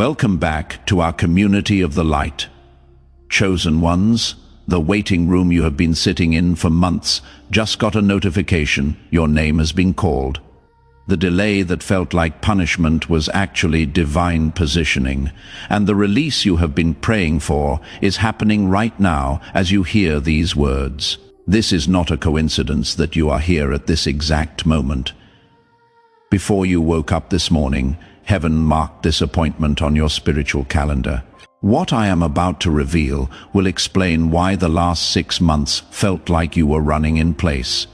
Welcome back to our community of the light. Chosen ones, the waiting room you have been sitting in for months just got a notification your name has been called. The delay that felt like punishment was actually divine positioning, and the release you have been praying for is happening right now as you hear these words. This is not a coincidence that you are here at this exact moment. Before you woke up this morning, heaven marked this appointment on your spiritual calendar. What I am about to reveal will explain why the last 6 months felt like you were running in place.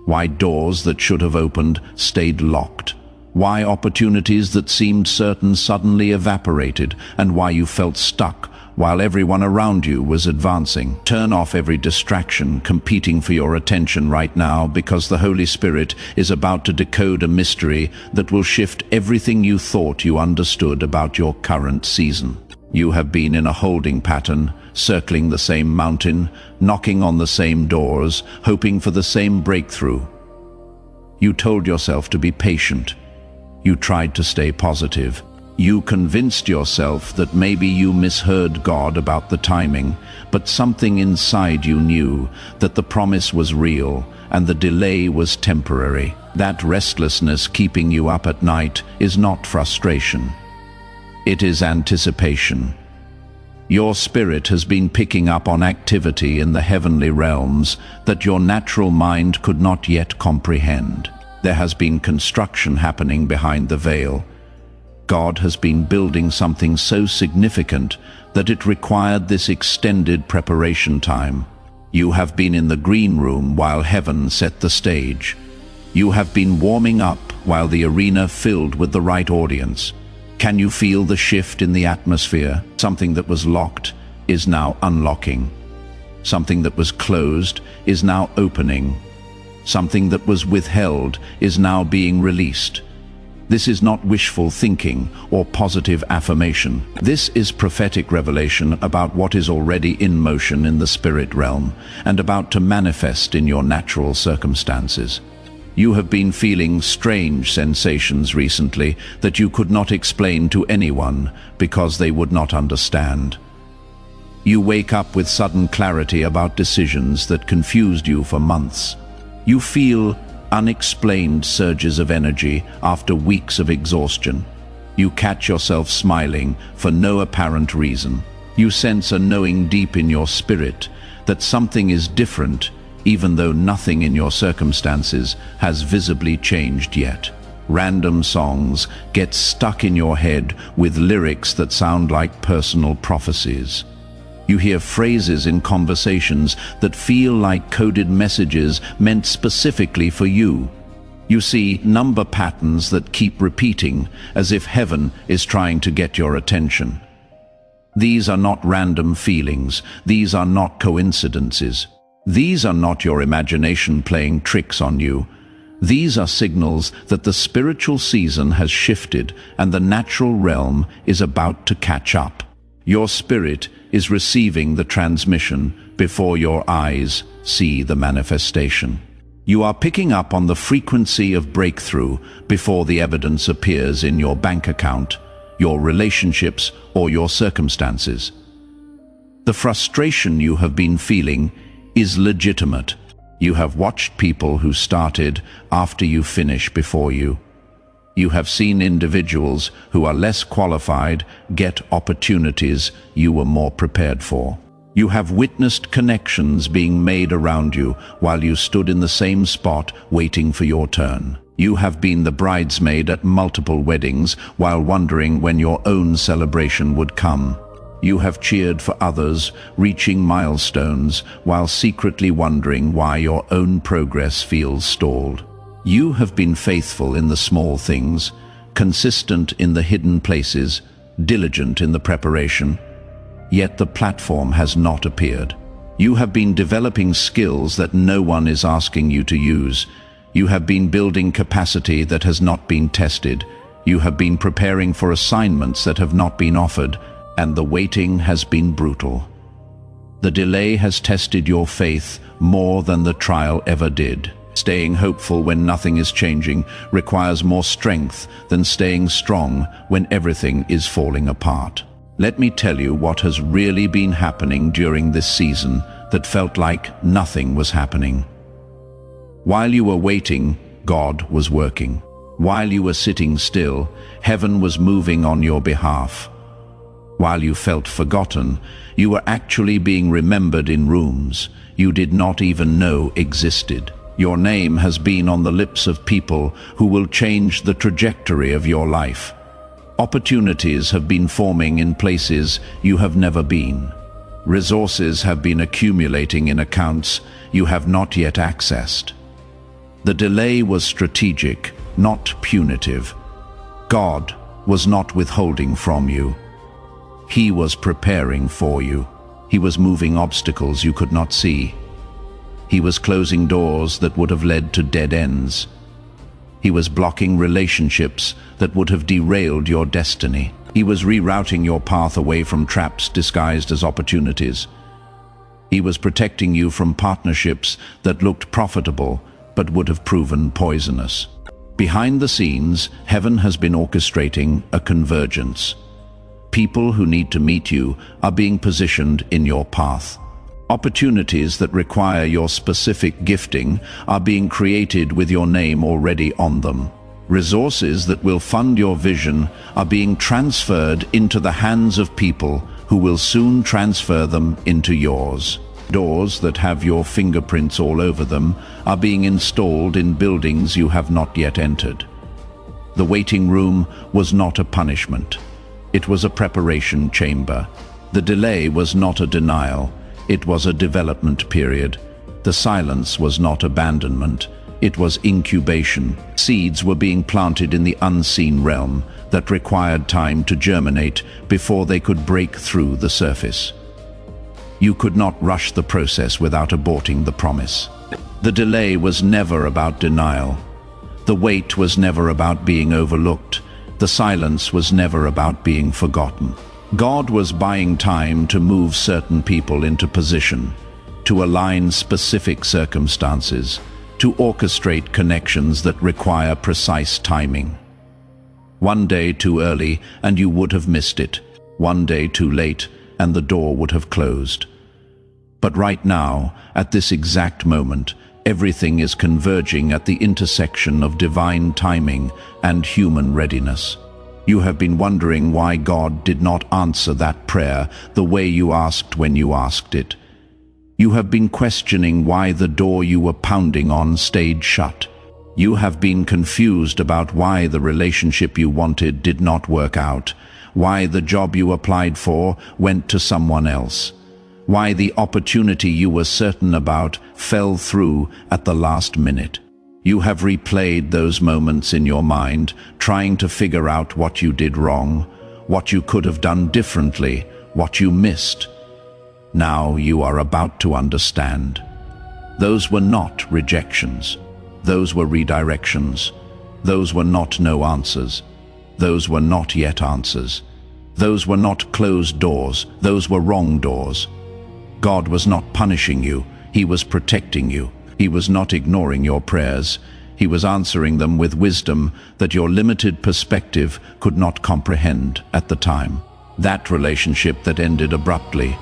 Why doors that should have opened stayed locked. Why opportunities that seemed certain suddenly evaporated, and why you felt stuck while everyone around you was advancing. Turn off every distraction competing for your attention right now, because the Holy Spirit is about to decode a mystery that will shift everything you thought you understood about your current season. You have been in a holding pattern, circling the same mountain, knocking on the same doors, hoping for the same breakthrough. You told yourself to be patient. You tried to stay positive. You convinced yourself that maybe you misheard God about the timing, but something inside you knew that the promise was real and the delay was temporary. That restlessness keeping you up at night is not frustration. It is anticipation. Your spirit has been picking up on activity in the heavenly realms that your natural mind could not yet comprehend. There has been construction happening behind the veil. God has been building something so significant that it required this extended preparation time. You have been in the green room while heaven set the stage. You have been warming up while the arena filled with the right audience. Can you feel the shift in the atmosphere? Something that was locked is now unlocking. Something that was closed is now opening. Something that was withheld is now being released. This is not wishful thinking or positive affirmation. This is prophetic revelation about what is already in motion in the spirit realm and about to manifest in your natural circumstances. You have been feeling strange sensations recently that you could not explain to anyone because they would not understand. You wake up with sudden clarity about decisions that confused you for months. You feel unexplained surges of energy after weeks of exhaustion. You catch yourself smiling for no apparent reason. You sense a knowing deep in your spirit that something is different, even though nothing in your circumstances has visibly changed yet. Random songs get stuck in your head with lyrics that sound like personal prophecies. You hear phrases in conversations that feel like coded messages meant specifically for you. You see number patterns that keep repeating as if heaven is trying to get your attention. These are not random feelings. These are not coincidences. These are not your imagination playing tricks on you. These are signals that the spiritual season has shifted and the natural realm is about to catch up. Your spirit is receiving the transmission before your eyes see the manifestation. You are picking up on the frequency of breakthrough before the evidence appears in your bank account, your relationships, or your circumstances. The frustration you have been feeling is legitimate. You have watched people who started after you finish before you. You have seen individuals who are less qualified get opportunities you were more prepared for. You have witnessed connections being made around you while you stood in the same spot waiting for your turn. You have been the bridesmaid at multiple weddings while wondering when your own celebration would come. You have cheered for others, reaching milestones while secretly wondering why your own progress feels stalled. You have been faithful in the small things, consistent in the hidden places, diligent in the preparation, yet the platform has not appeared. You have been developing skills that no one is asking you to use. You have been building capacity that has not been tested. You have been preparing for assignments that have not been offered, and the waiting has been brutal. The delay has tested your faith more than the trial ever did. Staying hopeful when nothing is changing requires more strength than staying strong when everything is falling apart. Let me tell you what has really been happening during this season that felt like nothing was happening. While you were waiting, God was working. While you were sitting still, heaven was moving on your behalf. While you felt forgotten, you were actually being remembered in rooms you did not even know existed. Your name has been on the lips of people who will change the trajectory of your life. Opportunities have been forming in places you have never been. Resources have been accumulating in accounts you have not yet accessed. The delay was strategic, not punitive. God was not withholding from you. He was preparing for you. He was moving obstacles you could not see. He was closing doors that would have led to dead ends. He was blocking relationships that would have derailed your destiny. He was rerouting your path away from traps disguised as opportunities. He was protecting you from partnerships that looked profitable but would have proven poisonous. Behind the scenes, heaven has been orchestrating a convergence. People who need to meet you are being positioned in your path. Opportunities that require your specific gifting are being created with your name already on them. Resources that will fund your vision are being transferred into the hands of people who will soon transfer them into yours. Doors that have your fingerprints all over them are being installed in buildings you have not yet entered. The waiting room was not a punishment. It was a preparation chamber. The delay was not a denial. It was a development period. The silence was not abandonment. It was incubation. Seeds were being planted in the unseen realm that required time to germinate before they could break through the surface. You could not rush the process without aborting the promise. The delay was never about denial. The wait was never about being overlooked. The silence was never about being forgotten. God was buying time to move certain people into position, to align specific circumstances, to orchestrate connections that require precise timing. One day too early and you would have missed it. One day too late and the door would have closed. But right now, at this exact moment, everything is converging at the intersection of divine timing and human readiness. You have been wondering why God did not answer that prayer the way you asked when you asked it. You have been questioning why the door you were pounding on stayed shut. You have been confused about why the relationship you wanted did not work out, why the job you applied for went to someone else, why the opportunity you were certain about fell through at the last minute. You have replayed those moments in your mind, trying to figure out what you did wrong, what you could have done differently, what you missed. Now you are about to understand. Those were not rejections. Those were redirections. Those were not no answers. Those were not yet answers. Those were not closed doors. Those were wrong doors. God was not punishing you. He was protecting you. He was not ignoring your prayers. He was answering them with wisdom that your limited perspective could not comprehend at the time. That relationship that ended abruptly,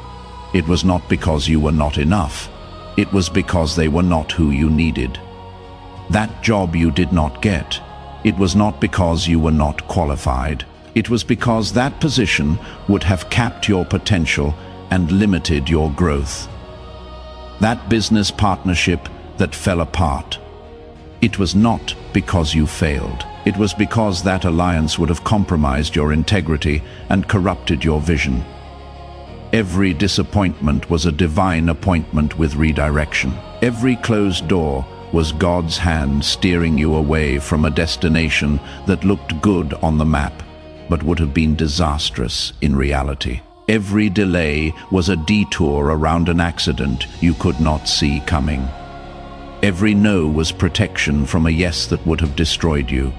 it was not because you were not enough. It was because they were not who you needed. That job you did not get, it was not because you were not qualified. It was because that position would have capped your potential and limited your growth. That business partnership that fell apart, it was not because you failed. It was because that alliance would have compromised your integrity and corrupted your vision. Every disappointment was a divine appointment with redirection. Every closed door was God's hand steering you away from a destination that looked good on the map, but would have been disastrous in reality. Every delay was a detour around an accident you could not see coming. Every no was protection from a yes that would have destroyed you.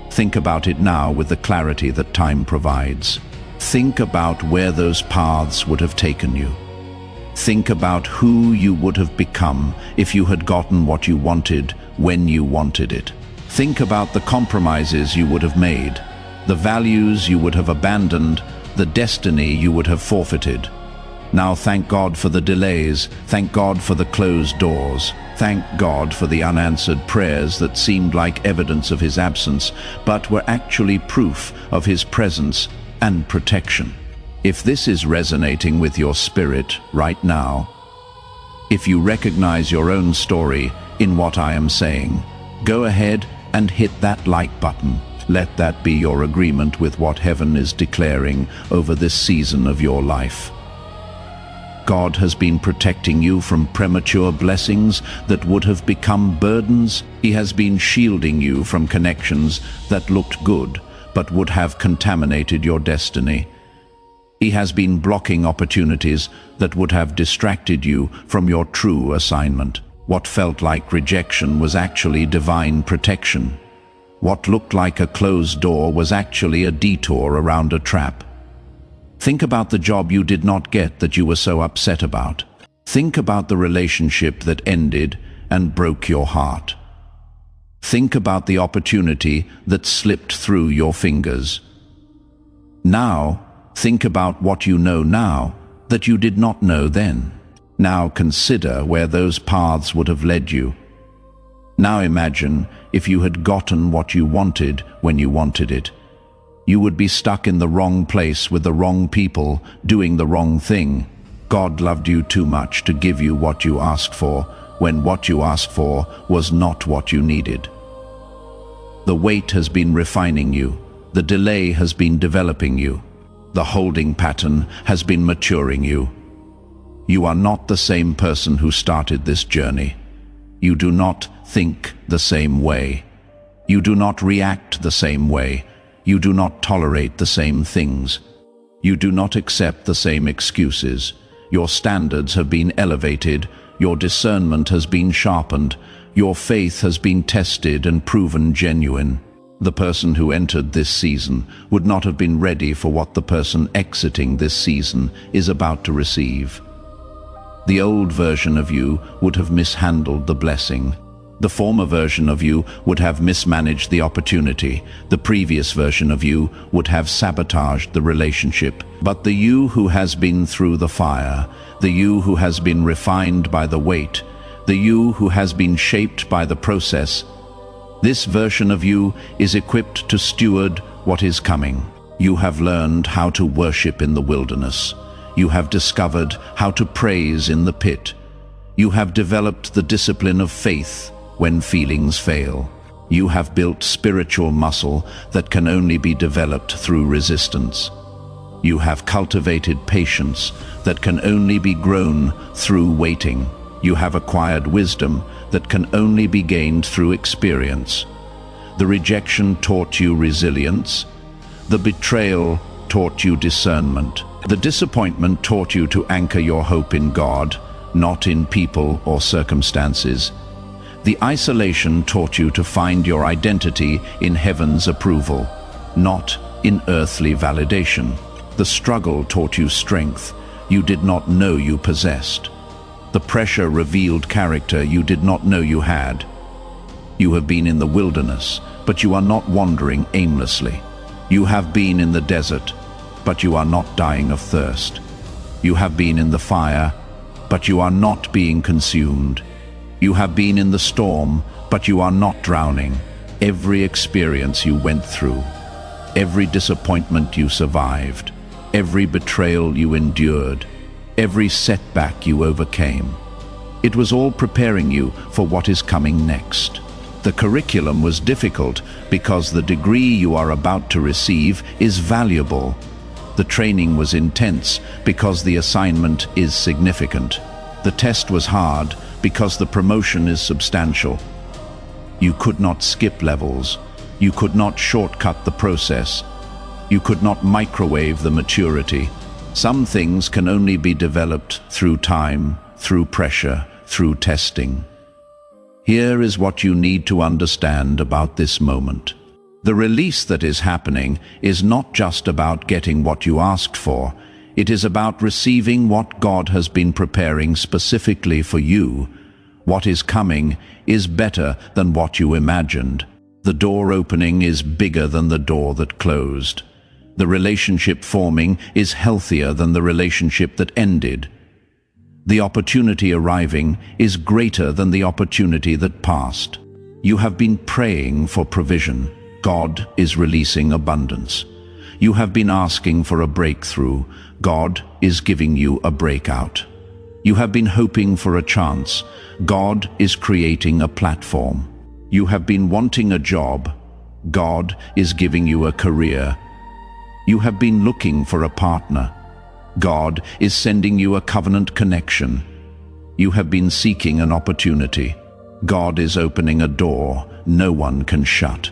Think about it now with the clarity that time provides. Think about where those paths would have taken you. Think about who you would have become if you had gotten what you wanted when you wanted it. Think about the compromises you would have made, the values you would have abandoned, the destiny you would have forfeited. Now thank God for the delays, thank God for the closed doors, thank God for the unanswered prayers that seemed like evidence of His absence, but were actually proof of His presence and protection. If this is resonating with your spirit right now, if you recognize your own story in what I am saying, go ahead and hit that like button. Let that be your agreement with what heaven is declaring over this season of your life. God has been protecting you from premature blessings that would have become burdens. He has been shielding you from connections that looked good but would have contaminated your destiny. He has been blocking opportunities that would have distracted you from your true assignment. What felt like rejection was actually divine protection. What looked like a closed door was actually a detour around a trap. Think about the job you did not get that you were so upset about. Think about the relationship that ended and broke your heart. Think about the opportunity that slipped through your fingers. Now, think about what you know now that you did not know then. Now consider where those paths would have led you. Now imagine if you had gotten what you wanted when you wanted it. You would be stuck in the wrong place with the wrong people, doing the wrong thing. God loved you too much to give you what you asked for, when what you asked for was not what you needed. The wait has been refining you. The delay has been developing you. The holding pattern has been maturing you. You are not the same person who started this journey. You do not think the same way. You do not react the same way. You do not tolerate the same things. You do not accept the same excuses. Your standards have been elevated. Your discernment has been sharpened. Your faith has been tested and proven genuine. The person who entered this season would not have been ready for what the person exiting this season is about to receive. The old version of you would have mishandled the blessing. The former version of you would have mismanaged the opportunity. The previous version of you would have sabotaged the relationship. But the you who has been through the fire, the you who has been refined by the wait, the you who has been shaped by the process, this version of you is equipped to steward what is coming. You have learned how to worship in the wilderness. You have discovered how to praise in the pit. You have developed the discipline of faith when feelings fail. You have built spiritual muscle that can only be developed through resistance. You have cultivated patience that can only be grown through waiting. You have acquired wisdom that can only be gained through experience. The rejection taught you resilience. The betrayal taught you discernment. The disappointment taught you to anchor your hope in God, not in people or circumstances. The isolation taught you to find your identity in heaven's approval, not in earthly validation. The struggle taught you strength you did not know you possessed. The pressure revealed character you did not know you had. You have been in the wilderness, but you are not wandering aimlessly. You have been in the desert, but you are not dying of thirst. You have been in the fire, but you are not being consumed. You have been in the storm, but you are not drowning. Every experience you went through, every disappointment you survived, every betrayal you endured, every setback you overcame, it was all preparing you for what is coming next. The curriculum was difficult because the degree you are about to receive is valuable. The training was intense because the assignment is significant. The test was hard because the promotion is substantial. You could not skip levels. You could not shortcut the process. You could not microwave the maturity. Some things can only be developed through time, through pressure, through testing. Here is what you need to understand about this moment. The release that is happening is not just about getting what you asked for. It is about receiving what God has been preparing specifically for you. What is coming is better than what you imagined. The door opening is bigger than the door that closed. The relationship forming is healthier than the relationship that ended. The opportunity arriving is greater than the opportunity that passed. You have been praying for provision. God is releasing abundance. You have been asking for a breakthrough. God is giving you a breakout. You have been hoping for a chance. God is creating a platform. You have been wanting a job. God is giving you a career. You have been looking for a partner. God is sending you a covenant connection. You have been seeking an opportunity. God is opening a door no one can shut.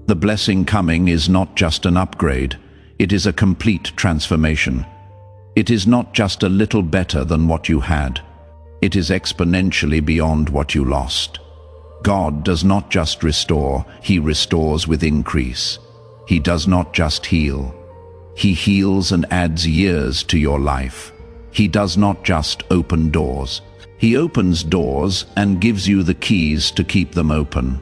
The blessing coming is not just an upgrade, it is a complete transformation. It is not just a little better than what you had. It is exponentially beyond what you lost. God does not just restore, He restores with increase. He does not just heal. He heals and adds years to your life. He does not just open doors. He opens doors and gives you the keys to keep them open.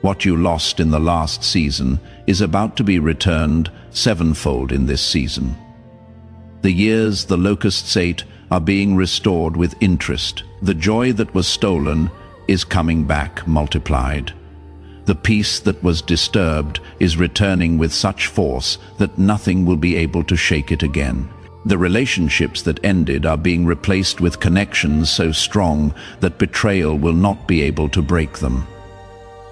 What you lost in the last season is about to be returned sevenfold in this season. The years the locusts ate are being restored with interest. The joy that was stolen is coming back multiplied. The peace that was disturbed is returning with such force that nothing will be able to shake it again. The relationships that ended are being replaced with connections so strong that betrayal will not be able to break them.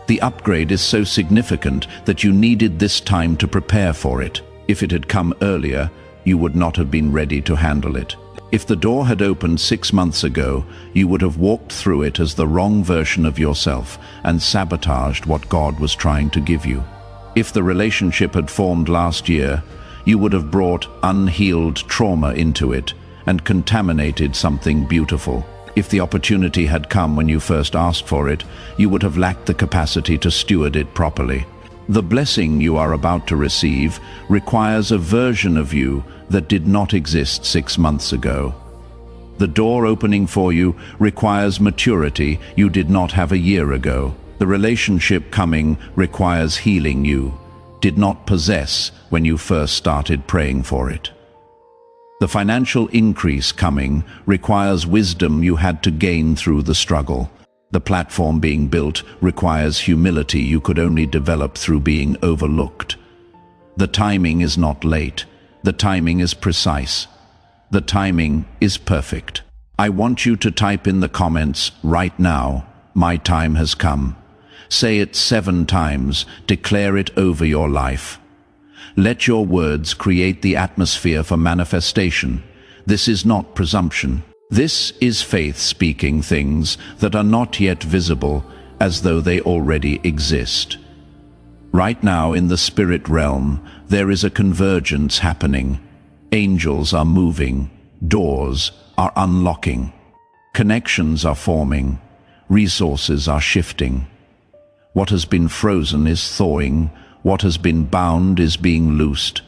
The upgrade is so significant that you needed this time to prepare for it. If it had come earlier, you would not have been ready to handle it. If the door had opened 6 months ago, you would have walked through it as the wrong version of yourself and sabotaged what God was trying to give you. If the relationship had formed last year, you would have brought unhealed trauma into it and contaminated something beautiful. If the opportunity had come when you first asked for it, you would have lacked the capacity to steward it properly. The blessing you are about to receive requires a version of you that did not exist 6 months ago. The door opening for you requires maturity you did not have a year ago. The relationship coming requires healing you did not possess when you first started praying for it. The financial increase coming requires wisdom you had to gain through the struggle. The platform being built requires humility you could only develop through being overlooked. The timing is not late. The timing is precise. The timing is perfect. I want you to type in the comments right now, "My time has come." Say it 7 times. Declare it over your life. Let your words create the atmosphere for manifestation. This is not presumption. This is faith speaking things that are not yet visible as though they already exist. Right now in the spirit realm, there is a convergence happening. Angels are moving. Doors are unlocking. Connections are forming. Resources are shifting. What has been frozen is thawing. What has been bound is being loosed.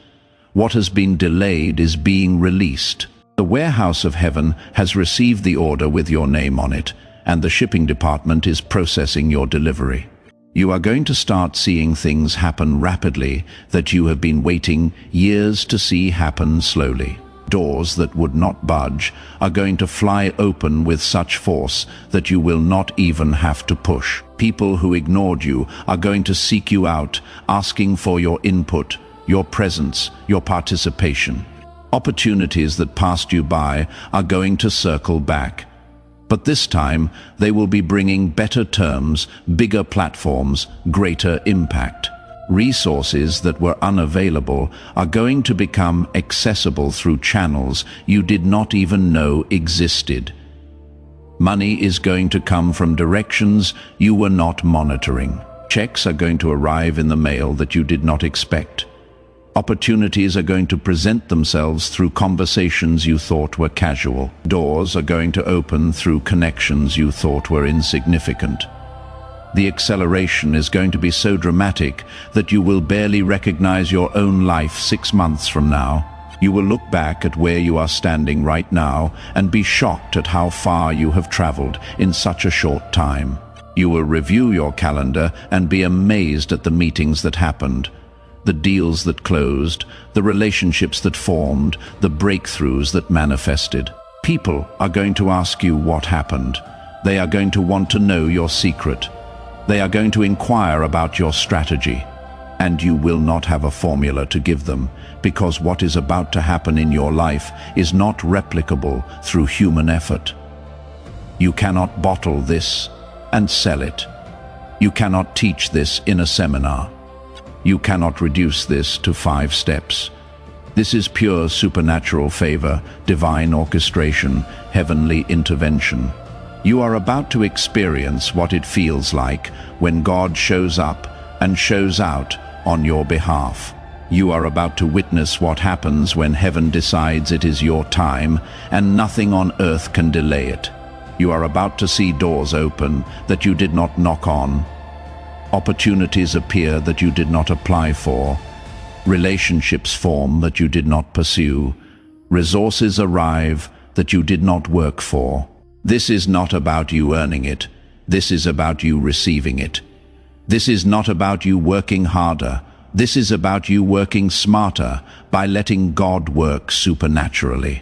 What has been delayed is being released. The warehouse of heaven has received the order with your name on it, and the shipping department is processing your delivery. You are going to start seeing things happen rapidly that you have been waiting years to see happen slowly. Doors that would not budge are going to fly open with such force that you will not even have to push. People who ignored you are going to seek you out, asking for your input, your presence, your participation. Opportunities that passed you by are going to circle back. But this time, they will be bringing better terms, bigger platforms, greater impact. Resources that were unavailable are going to become accessible through channels you did not even know existed. Money is going to come from directions you were not monitoring. Checks are going to arrive in the mail that you did not expect. Opportunities are going to present themselves through conversations you thought were casual. Doors are going to open through connections you thought were insignificant. The acceleration is going to be so dramatic that you will barely recognize your own life 6 months from now. You will look back at where you are standing right now and be shocked at how far you have traveled in such a short time. You will review your calendar and be amazed at the meetings that happened, the deals that closed, the relationships that formed, the breakthroughs that manifested. People are going to ask you what happened. They are going to want to know your secret. They are going to inquire about your strategy. And you will not have a formula to give them, because what is about to happen in your life is not replicable through human effort. You cannot bottle this and sell it. You cannot teach this in a seminar. You cannot reduce this to 5 steps. This is pure supernatural favor, divine orchestration, heavenly intervention. You are about to experience what it feels like when God shows up and shows out on your behalf. You are about to witness what happens when heaven decides it is your time and nothing on earth can delay it. You are about to see doors open that you did not knock on. Opportunities appear that you did not apply for. Relationships form that you did not pursue. Resources arrive that you did not work for. This is not about you earning it. This is about you receiving it. This is not about you working harder. This is about you working smarter by letting God work supernaturally.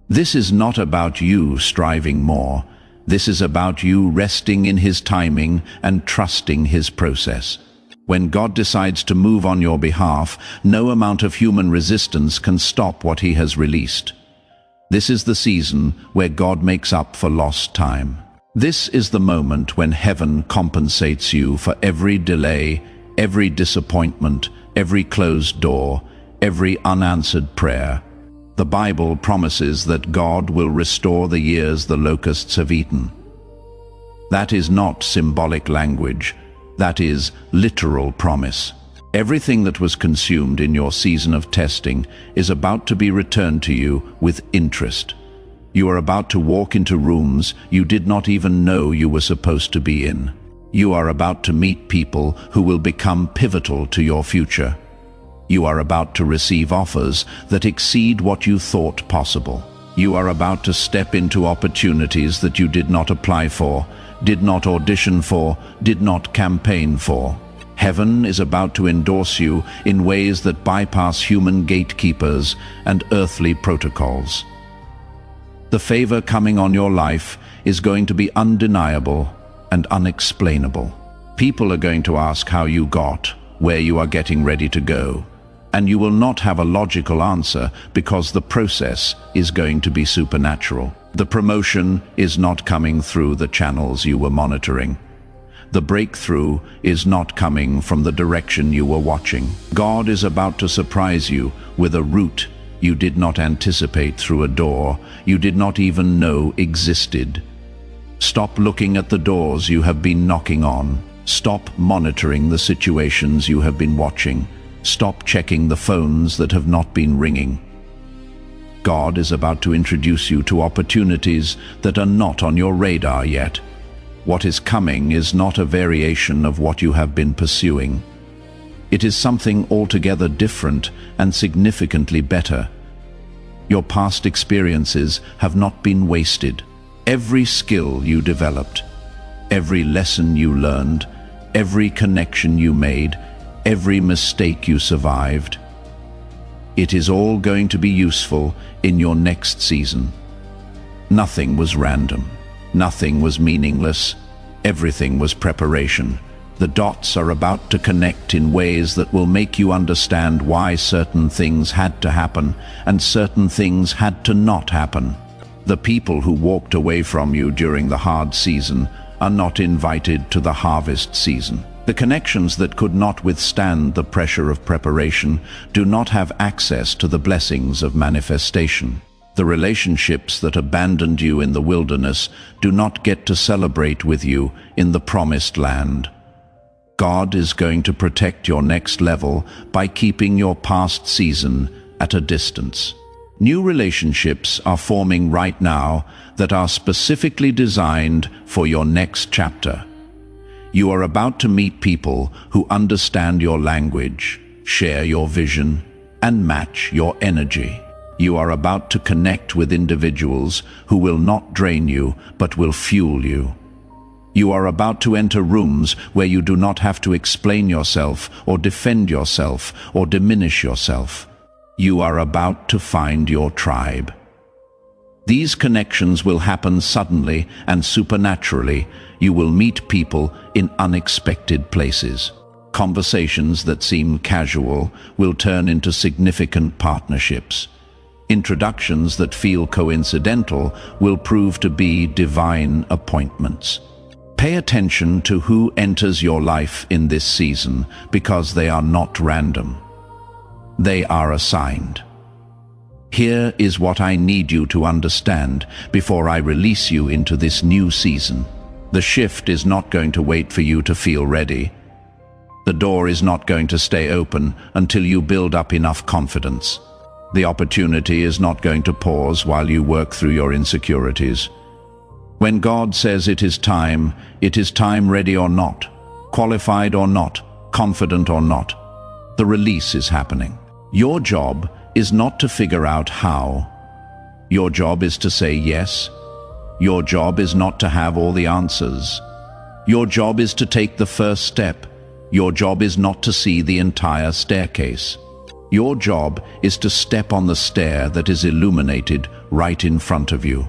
This is not about you striving more. This is about you resting in His timing and trusting His process. When God decides to move on your behalf, no amount of human resistance can stop what He has released. This is the season where God makes up for lost time. This is the moment when heaven compensates you for every delay, every disappointment, every closed door, every unanswered prayer. The Bible promises that God will restore the years the locusts have eaten. That is not symbolic language. That is literal promise. Everything that was consumed in your season of testing is about to be returned to you with interest. You are about to walk into rooms you did not even know you were supposed to be in. You are about to meet people who will become pivotal to your future. You are about to receive offers that exceed what you thought possible. You are about to step into opportunities that you did not apply for, did not audition for, did not campaign for. Heaven is about to endorse you in ways that bypass human gatekeepers and earthly protocols. The favor coming on your life is going to be undeniable and unexplainable. People are going to ask how you got where you are getting ready to go, and you will not have a logical answer because the process is going to be supernatural. The promotion is not coming through the channels you were monitoring. The breakthrough is not coming from the direction you were watching. God is about to surprise you with a route you did not anticipate, through a door you did not even know existed. Stop looking at the doors you have been knocking on. Stop monitoring the situations you have been watching. Stop checking the phones that have not been ringing. God is about to introduce you to opportunities that are not on your radar yet. What is coming is not a variation of what you have been pursuing. It is something altogether different and significantly better. Your past experiences have not been wasted. Every skill you developed, every lesson you learned, every connection you made, every mistake you survived, it is all going to be useful in your next season. Nothing was random. Nothing was meaningless. Everything was preparation. The dots are about to connect in ways that will make you understand why certain things had to happen and certain things had to not happen. The people who walked away from you during the hard season are not invited to the harvest season. The connections that could not withstand the pressure of preparation do not have access to the blessings of manifestation. The relationships that abandoned you in the wilderness do not get to celebrate with you in the promised land. God is going to protect your next level by keeping your past season at a distance. New relationships are forming right now that are specifically designed for your next chapter. You are about to meet people who understand your language, share your vision, and match your energy. You are about to connect with individuals who will not drain you, but will fuel you. You are about to enter rooms where you do not have to explain yourself or defend yourself or diminish yourself. You are about to find your tribe. These connections will happen suddenly and supernaturally. You will meet people in unexpected places. Conversations that seem casual will turn into significant partnerships. Introductions that feel coincidental will prove to be divine appointments. Pay attention to who enters your life in this season, because they are not random. They are assigned. Here is what I need you to understand before I release you into this new season. The shift is not going to wait for you to feel ready. The door is not going to stay open until you build up enough confidence. The opportunity is not going to pause while you work through your insecurities. When God says it is time ready or not, qualified or not, confident or not. The release is happening. Your job is not to figure out how. Your job is to say yes. Your job is not to have all the answers. Your job is to take the first step. Your job is not to see the entire staircase. Your job is to step on the stair that is illuminated right in front of you.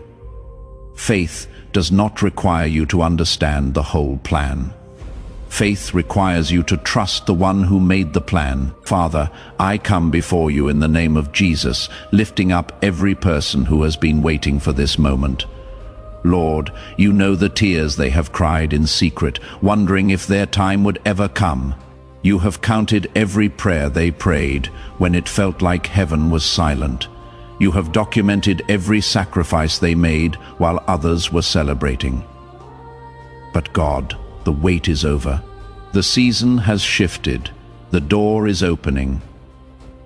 Faith does not require you to understand the whole plan. Faith requires you to trust the one who made the plan. Father, I come before you in the name of Jesus, lifting up every person who has been waiting for this moment. Lord, you know the tears they have cried in secret, wondering if their time would ever come. You have counted every prayer they prayed when it felt like heaven was silent. You have documented every sacrifice they made while others were celebrating. But God, the wait is over. The season has shifted. The door is opening.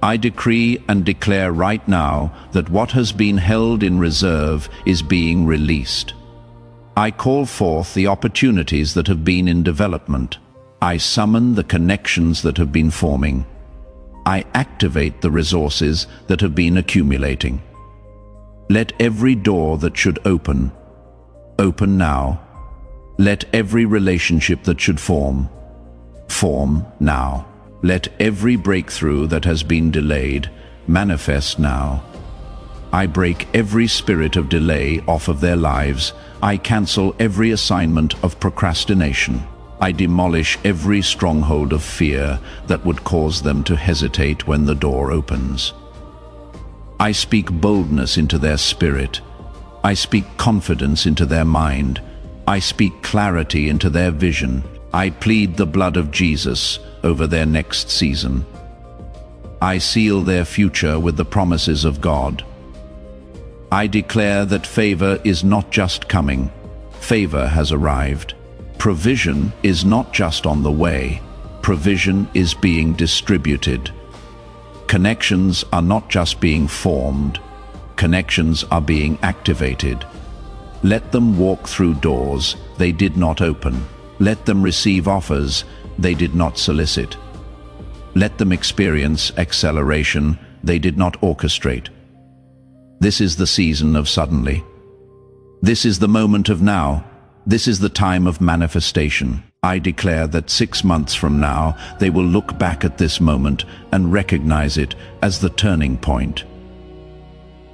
I decree and declare right now that what has been held in reserve is being released. I call forth the opportunities that have been in development. I summon the connections that have been forming. I activate the resources that have been accumulating. Let every door that should open now. Let every relationship that should form now. Let every breakthrough that has been delayed manifest now. I break every spirit of delay off of their lives. I cancel every assignment of procrastination. I demolish every stronghold of fear that would cause them to hesitate when the door opens. I speak boldness into their spirit. I speak confidence into their mind. I speak clarity into their vision. I plead the blood of Jesus over their next season. I seal their future with the promises of God. I declare that favor is not just coming. Favor has arrived. Provision is not just on the way. Provision is being distributed. Connections are not just being formed. Connections are being activated. Let them walk through doors they did not open. Let them receive offers they did not solicit. Let them experience acceleration they did not orchestrate. This is the season of suddenly. This is the moment of now. This is the time of manifestation. I declare that 6 months from now, they will look back at this moment and recognize it as the turning point.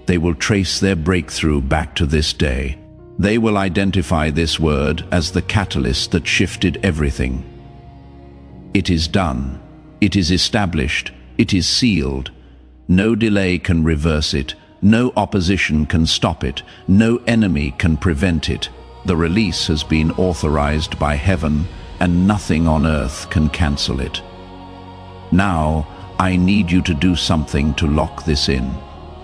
They will trace their breakthrough back to this day. They will identify this word as the catalyst that shifted everything. It is done. It is established. It is sealed. No delay can reverse it. No opposition can stop it. No enemy can prevent it. The release has been authorized by heaven, and nothing on earth can cancel it. Now, I need you to do something to lock this in.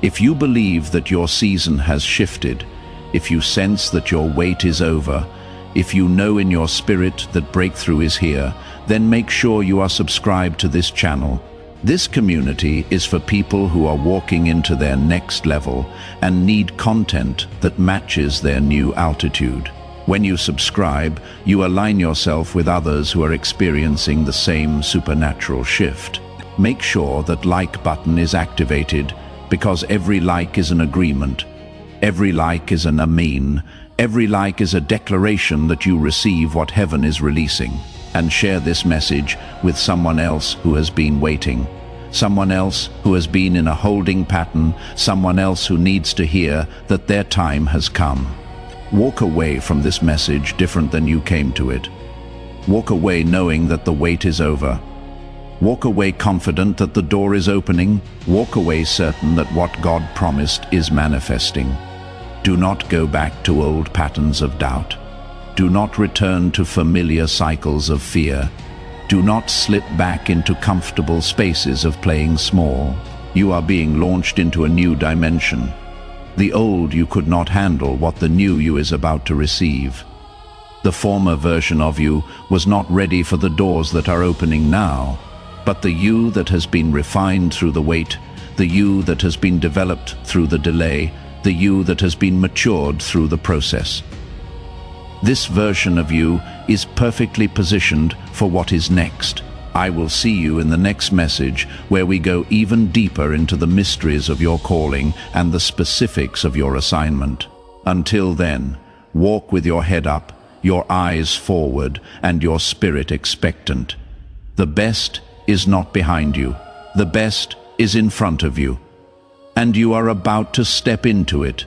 If you believe that your season has shifted, if you sense that your wait is over, if you know in your spirit that breakthrough is here, then make sure you are subscribed to this channel. This community is for people who are walking into their next level and need content that matches their new altitude. When you subscribe, you align yourself with others who are experiencing the same supernatural shift. Make sure that like button is activated, because every like is an agreement. Every like is an amen. Every like is a declaration that you receive what heaven is releasing. And share this message with someone else who has been waiting. Someone else who has been in a holding pattern. Someone else who needs to hear that their time has come. Walk away from this message different than you came to it. Walk away knowing that the wait is over. Walk away confident that the door is opening. Walk away certain that what God promised is manifesting. Do not go back to old patterns of doubt. Do not return to familiar cycles of fear. Do not slip back into comfortable spaces of playing small. You are being launched into a new dimension. The old you could not handle what the new you is about to receive. The former version of you was not ready for the doors that are opening now. But the you that has been refined through the wait, the you that has been developed through the delay, the you that has been matured through the process. This version of you is perfectly positioned for what is next. I will see you in the next message, where we go even deeper into the mysteries of your calling and the specifics of your assignment. Until then, walk with your head up, your eyes forward, and your spirit expectant. The best is not behind you. The best is in front of you. And you are about to step into it.